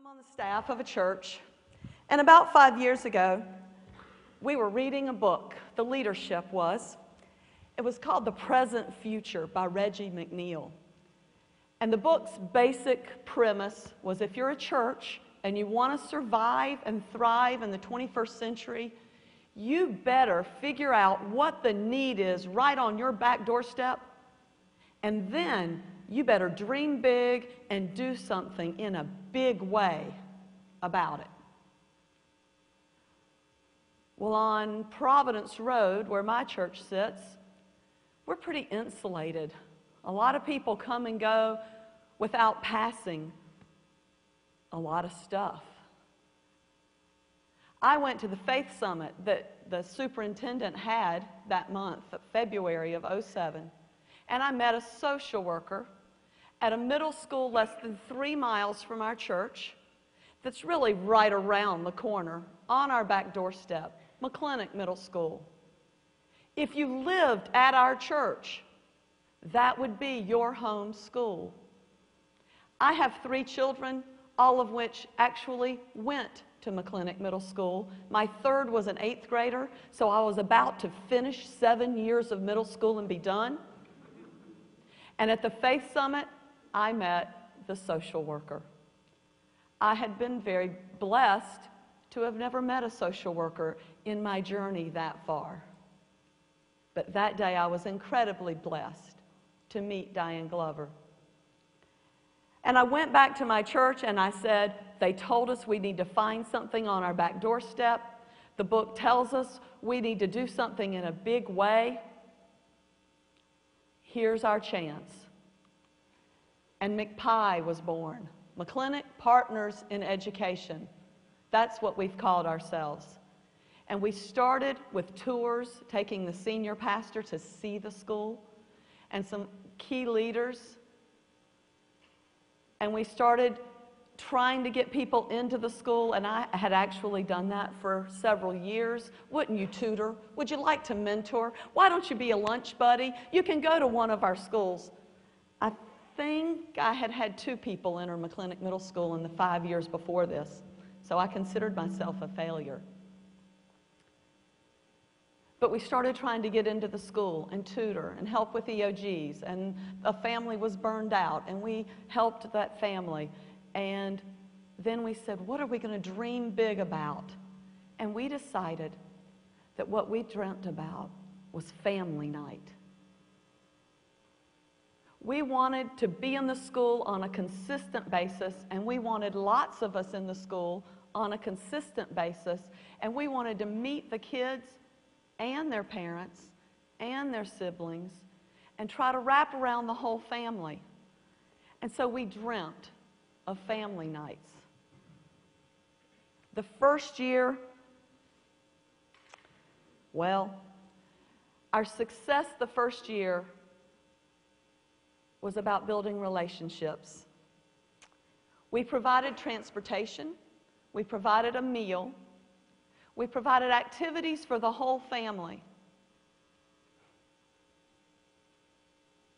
I'm on the staff of a church, and about 5 years ago, we were reading a book. The leadership was. It was called The Present Future by Reggie McNeil. And the book's basic premise was if you're a church and you want to survive and thrive in the 21st century, you better figure out what the need is right on your back doorstep, and then you better dream big and do something in a big way about it. Well, on Providence Road, where my church sits, we're pretty insulated. A lot of people come and go without passing a lot of stuff. I went to the Faith Summit that the superintendent had that month, February of '07, and I met a social worker at a middle school less than 3 miles from our church that's really right around the corner on our back doorstep, McClintock Middle School. If you lived at our church, that would be your home school. I have 3 children, all of which actually went to McClintock Middle School. My third was an 8th grader, so I was about to finish 7 years of middle school and be done. And at the Faith Summit, I met the social worker. I had been very blessed to have never met a social worker in my journey that far. But that day I was incredibly blessed to meet Diane Glover. And I went back to my church and I said, they told us we need to find something on our back doorstep. The book tells us we need to do something in a big way. Here's our chance. And McPie was born. McClintock Partners in Education. That's what we've called ourselves. And we started with tours, taking the senior pastor to see the school and some key leaders. And we started trying to get people into the school, and I had actually done that for several years. Wouldn't you tutor? Would you like to mentor? Why don't you be a lunch buddy? You can go to one of our schools. I think I had had 2 people enter McClintock Middle School in the 5 years before this, so I considered myself a failure. But we started trying to get into the school and tutor and help with EOGs, and a family was burned out, and we helped that family. And then we said, what are we going to dream big about? And we decided that what we dreamt about was family night. We wanted to be in the school on a consistent basis, and we wanted lots of us in the school on a consistent basis, and we wanted to meet the kids and their parents and their siblings and try to wrap around the whole family. And so we dreamt of family nights. The first year, well, our success the first year was about building relationships. We provided transportation, we provided a meal, we provided activities for the whole family.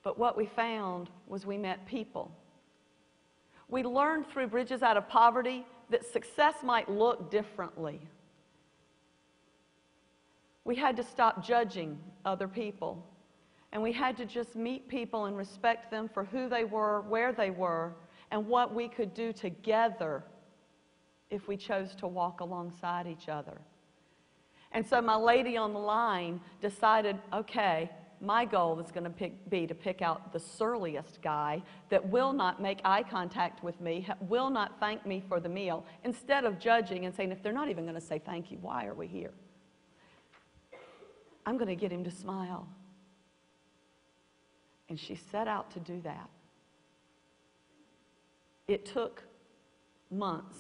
But what we found was we met people. We learned through Bridges Out of Poverty that success might look differently. We had to stop judging other people, and we had to just meet people and respect them for who they were, where they were, and what we could do together if we chose to walk alongside each other. And so my lady on the line decided, okay, my goal is going to be to pick out the surliest guy that will not make eye contact with me, will not thank me for the meal, instead of judging and saying, if they're not even going to say thank you, why are we here? I'm going to get him to smile. And she set out to do that. It took months.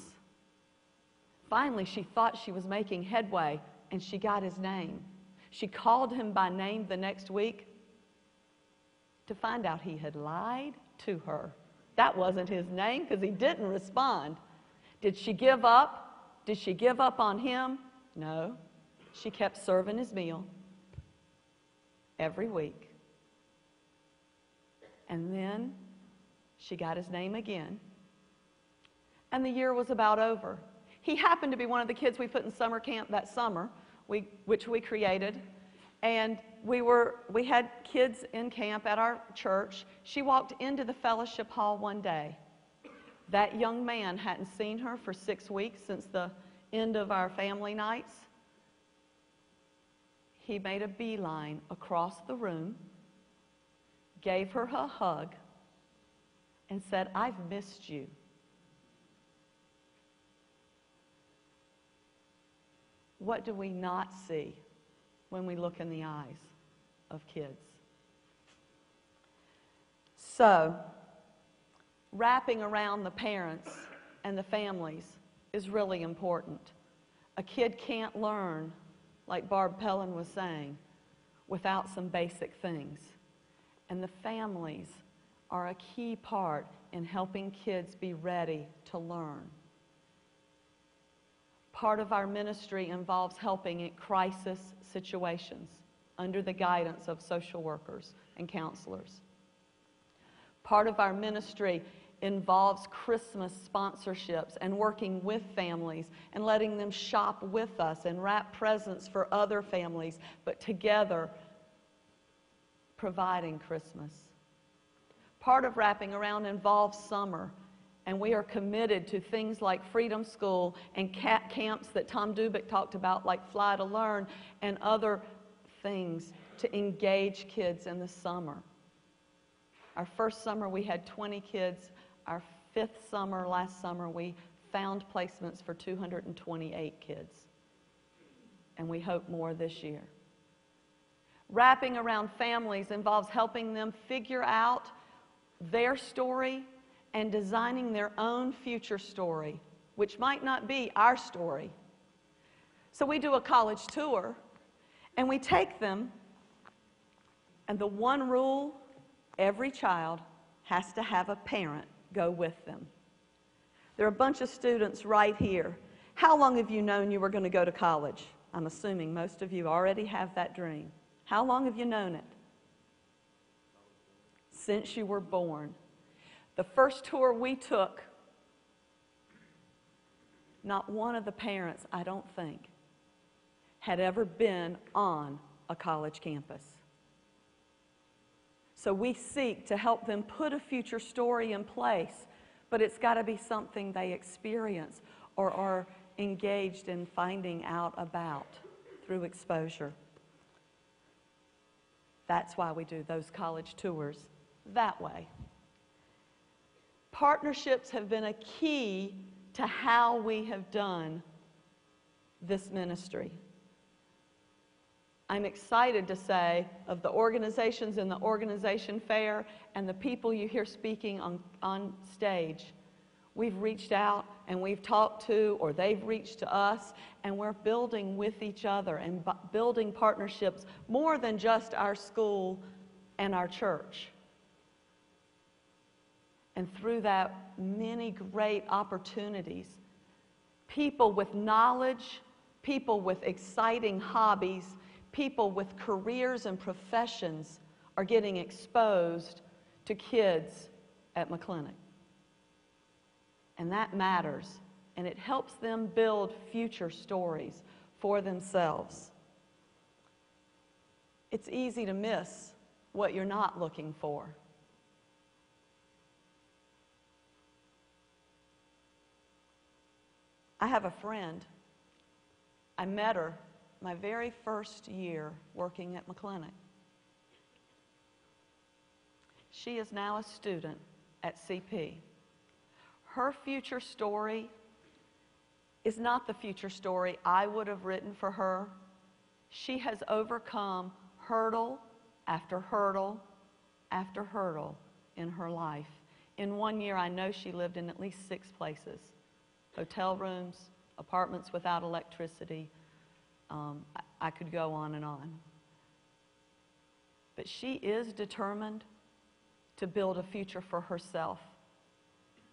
Finally, she thought she was making headway, and she got his name. She called him by name the next week to find out he had lied to her. That wasn't his name because he didn't respond. Did she give up? Did she give up on him? No. She kept serving his meal every week. And then she got his name again. and the year was about over. He happened to be one of the kids we put in summer camp that summer, which we created. And we had kids in camp at our church. She walked into the fellowship hall one day. That young man hadn't seen her for 6 weeks since the end of our family nights. He made a beeline across the room, gave her a hug, and said, "I've missed you." What do we not see when we look in the eyes of kids? So, wrapping around the parents and the families is really important. A kid can't learn, like Barb Pellin was saying, without some basic things. And the families are a key part in helping kids be ready to learn. Part of our ministry involves helping in crisis situations under the guidance of social workers and counselors. Part of our ministry involves Christmas sponsorships and working with families and letting them shop with us and wrap presents for other families, but together providing Christmas. Part of wrapping around involves summer, and we are committed to things like Freedom School and camps that Tom Dubik talked about, like Fly to Learn, and other things to engage kids in the summer. Our first summer we had 20 kids. Our fifth summer, last summer, we found placements for 228 kids. And we hope more this year. Wrapping around families involves helping them figure out their story and designing their own future story, which might not be our story. So we do a college tour, and we take them, and the one rule, every child has to have a parent go with them. There are a bunch of students right here. How long have you known you were going to go to college? I'm assuming most of you already have that dream. How long have you known it? Since you were born. The first tour we took, not one of the parents, I don't think, had ever been on a college campus. So we seek to help them put a future story in place, but it's got to be something they experience or are engaged in finding out about through exposure. That's why we do those college tours that way. Partnerships have been a key to how we have done this ministry. I'm excited to say, of the organizations in the organization fair and the people you hear speaking on stage, we've reached out and we've talked to, or they've reached to us, and we're building with each other and building partnerships more than just our school and our church. And through that, many great opportunities. People with knowledge, people with exciting hobbies, people with careers and professions are getting exposed to kids at McClintock. And that matters, and it helps them build future stories for themselves. It's easy to miss what you're not looking for. I have a friend. I met her my very first year working at McClintock. She is now a student at CP. Her future story is not the future story I would have written for her. She has overcome hurdle after hurdle after hurdle in her life. In 1 year, I know she lived in at least 6 places. Hotel rooms, apartments without electricity. I could go on and on. But she is determined to build a future for herself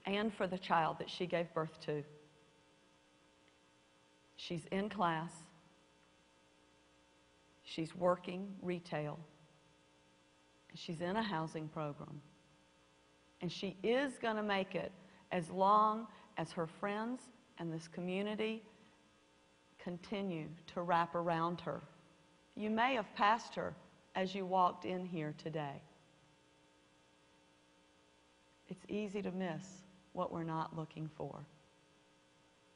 and for the child that she gave birth to. She's in class. She's working retail. She's in a housing program. And she is going to make it as long as her friends and this community continue to wrap around her. You may have passed her as you walked in here today. It's easy to miss what we're not looking for.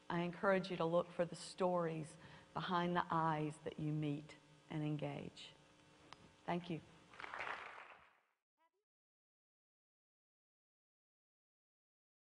I encourage you to look for the stories behind the eyes that you meet and engage. Thank you.